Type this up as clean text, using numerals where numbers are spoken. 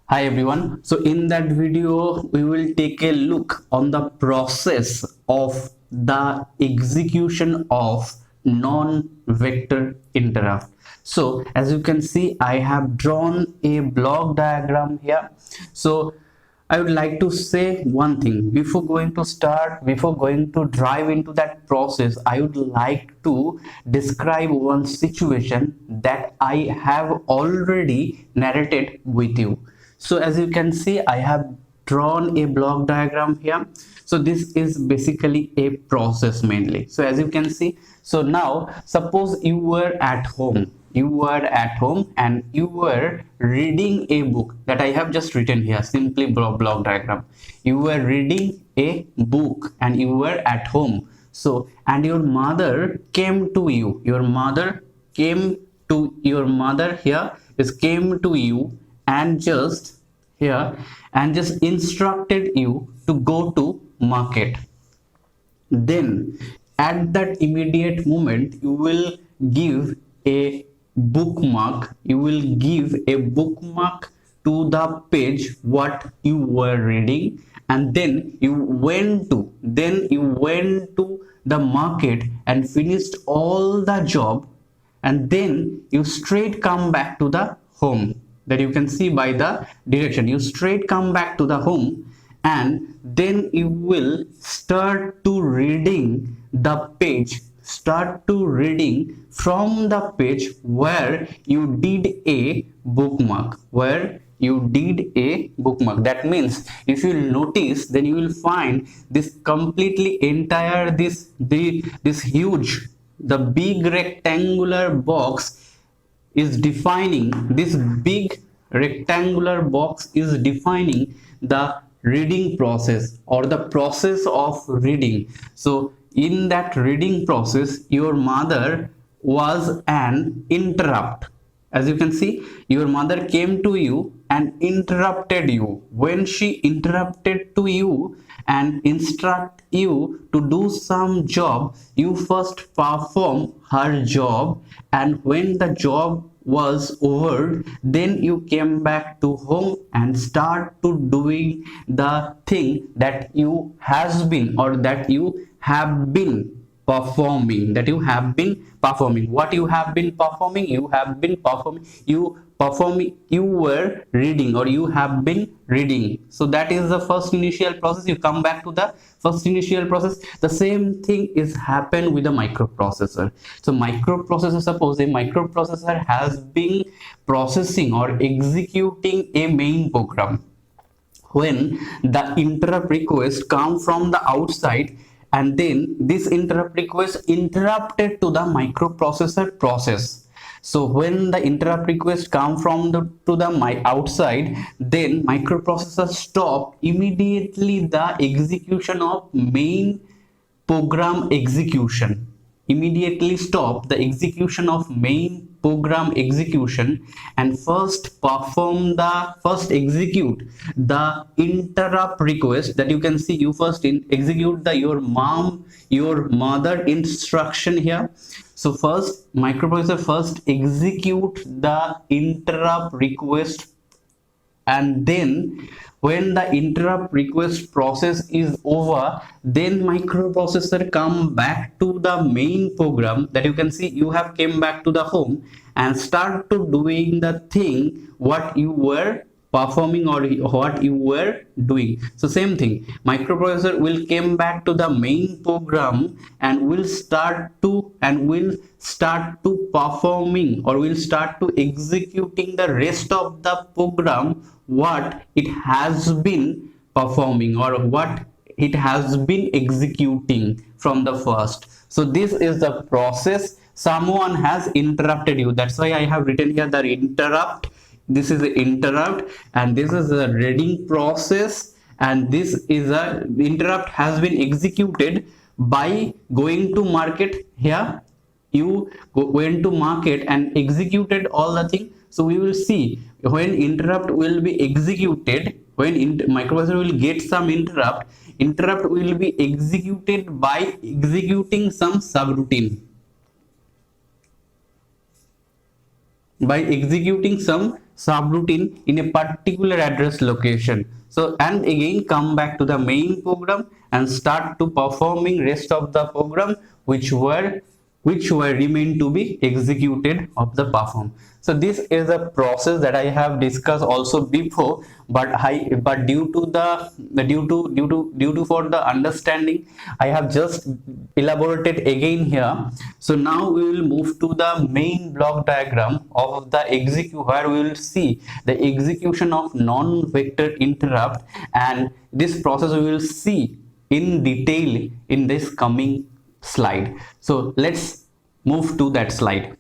Hi everyone. So in that video, we will take a look on the process of the execution of non-vector interrupt. So as you can see, I have drawn a block diagram here. So I would like to say one thing before going to drive into that process. I would like to describe one situation that I have already narrated with you. So as you can see, I have drawn a block diagram here. So this is basically a process mainly. So as you can see, so now suppose you were at home and you were reading a book that I have just written here, simply block diagram. You were reading a book and you were at home. So and your mother came to you, your mother here is came to you and just here and just instructed you to go to market. Then at that immediate moment you will give a bookmark to the page what you were reading, and then you went to the market and finished all the job, and then you straight come back to the home. That you can see by the direction, you straight come back to the home, and then you will start to reading from the page where you did a bookmark. That means if you notice, then you will find this completely entire this huge, the big rectangular box is defining this big rectangular box is defining the reading process or the process of reading. So in that reading process, your mother was an interrupt. As you can see, your mother came to you and interrupted you. When she interrupted to you and instruct you to do some job, you first perform her job, and when the job was over, then you came back to home and start to doing the thing that you has been or that you have been performing. What you have been performing? You were reading, or you have been reading. So that is the first initial process. You come back to the first initial process. The same thing is happened with the microprocessor. So suppose a microprocessor has been processing or executing a main program. When the interrupt request come from the outside, and then this interrupt request interrupted to the microprocessor process. So when the interrupt request come from the to the my outside, then microprocessor stop immediately the execution of main program execution immediately stop the execution of main program execution, and first execute the interrupt request. That you can see, you first execute the your mother instruction here. So first microprocessor first execute the interrupt request, and then when the interrupt request process is over, then microprocessor come back to the main program. That you can see, you have came back to the home and start to doing the thing what you were performing or what you were doing. So same thing, microprocessor will came back to the main program and will start to performing, or will start to executing the rest of the program what it has been performing or what it has been executing from the first. So this is the process. Someone has interrupted you, that's why I have written here the interrupt. This is the interrupt, and this is the reading process, and this is a interrupt has been executed by going to market. Here you went to market and executed all the thing. So we will see when interrupt will be executed, when microprocessor will get some interrupt will be executed by executing some subroutine. by executing some subroutine in a particular address location. So and again come back to the main program and start to performing rest of the program which were remain to be executed of the perform. So this is a process that I have discussed also before, but due to for the understanding, I have just elaborated again here. So now we will move to the main block diagram of the execute, where we will see the execution of non-vector interrupt, and this process we will see in detail in this coming slide. So let's move to that slide.